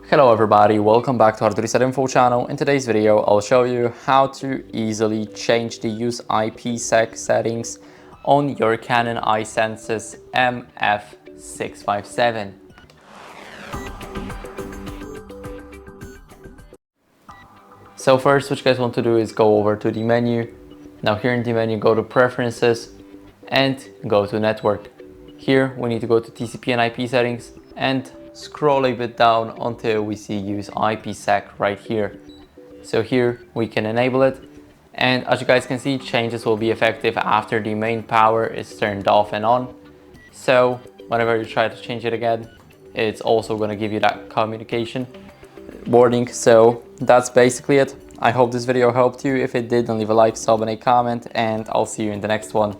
Hello everybody, welcome back to HardReset.Info channel. In today's video, I'll show you how to easily change the use IPsec settings on your Canon i-SENSYS MF657. So first, what you guys want to do is go over to the menu. Now here in the menu, go to Preferences and go to Network. Here we need to go to TCP and IP settings and scroll a bit down until we see use IPsec right here. So here we can enable it, and as you guys can see, changes will be effective after the main power is turned off and on. So whenever you try to change it again, it's also going to give you that communication warning. So that's basically it. I hope this video helped you. If it did, then leave a like, sub and a comment, and I'll see you in the next one.